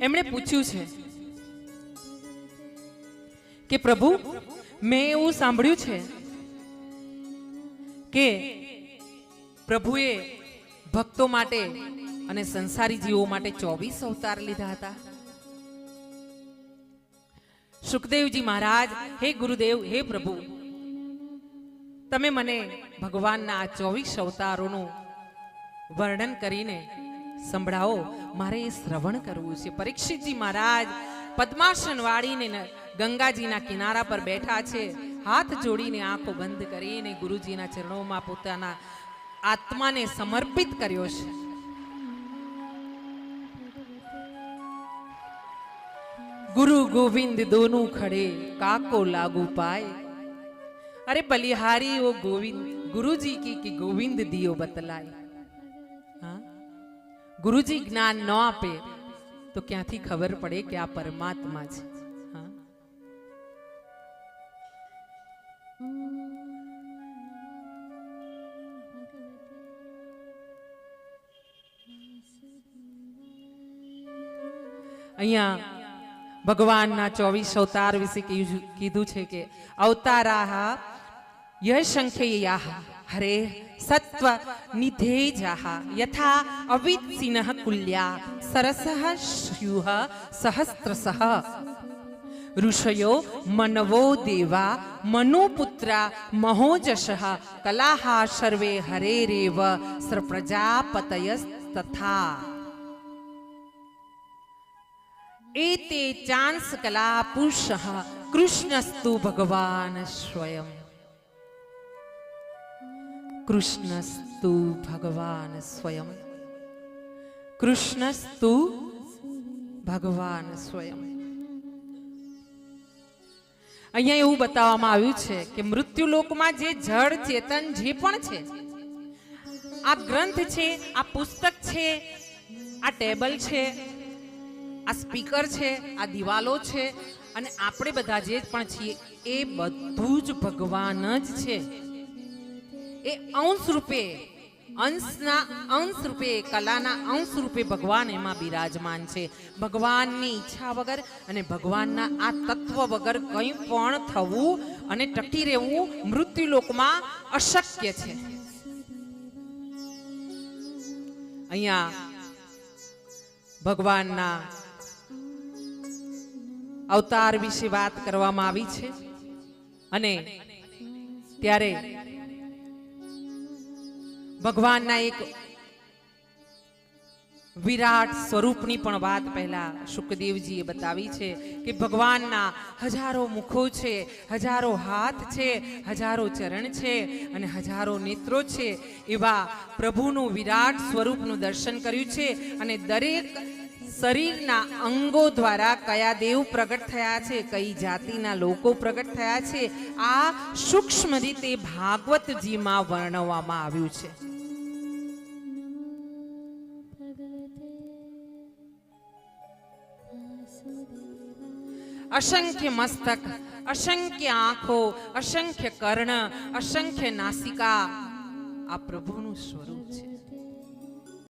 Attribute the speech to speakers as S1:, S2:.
S1: એમણે પૂછ્યું છે કે પ્રભુ, મેં એવું સાંભળ્યું છે કે પ્રભુએ ભક્તો માટે અને સંસારી જીવો માટે 24 અવતાર લીધા હતા. સુખદેવજી મહારાજ, હે ગુરુદેવ, હે પ્રભુ, તમે મને ભગવાનના આ 24 અવતારોનું વર્ણન કરીને સંભળાવો, મારે એ શ્રવણ કરવું છે. પરીક્ષિતજી મહારાજ પદ્માસન વાળીને ગંગાજીના કિનારા પર બેઠા છે, હાથ જોડીને આંખો બંધ કરીને ગુરુજીના ચરણોમાં પોતાના આત્માને સમર્પિત કર્યો છે. गुरु गोविंद दोनों खड़े काको लागू पाए. अरे बलिहारी वो गोविंद गुरु जी की गोविंद दियो बतलाए. हाँ, गुरु जी ज्ञान न आपे तो क्यांथी खबर पड़े कि आ परमात्मा छे. हाँ, अहिया भगवानना 24 अवतार विषे कीधुं छे के अवताराः यशंख्ययाः हरे सत्व निधेजाः यथा अवित्सिनः कुल्या सरसः स्युः सहस्त्रशः ऋषयो मनवो देवा मनुपुत्रा महोजशः कलाः सर्वे हरेरेव प्रजापतयस्तथा एते चांस कला पुरुषः कृष्णस्तु भगवान स्वयं. कृष्णस्तु भगवान स्वयं. कृष्णस्तु भगवान स्वयं. અહીંયા એવું બતાવવામાં આવ્યું છે કે મૃત્યુલોકમાં જે જળ ચેતન જે પણ છે, આ ગ્રંથ છે, આ પુસ્તક છે, આ ટેબલ છે, આ સ્પીકર છે, આ દિવાલો છે, અને આપણે બધા જે પણ છીએ એ બધું જ ભગવાન જ છે. એ અંશ રૂપે, અંશના અંશ રૂપે, કલાના અંશ રૂપે ભગવાન એમાં બિરાજમાન છે. ભગવાનની ઈચ્છા વગર અને ભગવાનના આ તત્વ વગર કંઈ પણ થવું અને ટકી રહેવું મૃત્યુલોકમાં અશક્ય છે. અહીંયા ભગવાનના અવતાર વિશે વાત કરવામાં આવી છે અને ત્યારે ભગવાનના એક વિરાટ સ્વરૂપની પણ વાત પહેલા સુખદેવજીએ બતાવી છે કે ભગવાનના હજારો મુખો છે, હજારો હાથ છે, હજારો ચરણ છે અને હજારો નેત્રો છે. એવા પ્રભુનું વિરાટ સ્વરૂપનું દર્શન કર્યું છે અને દરેક શરીરના અંગો દ્વારા કયા દેવ પ્રગટ થયા છે, કઈ જાતિના લોકો પ્રગટ થયા છે, આ સૂક્ષ્મ રીતે ભાગવતજીમાં વર્ણવવામાં આવ્યું છે. અસંખ્ય મસ્તક, અસંખ્ય આંખો, અસંખ્ય કર્ણ, અસંખ્ય નાસિકા આ પ્રભુનું સ્વરૂપ છે.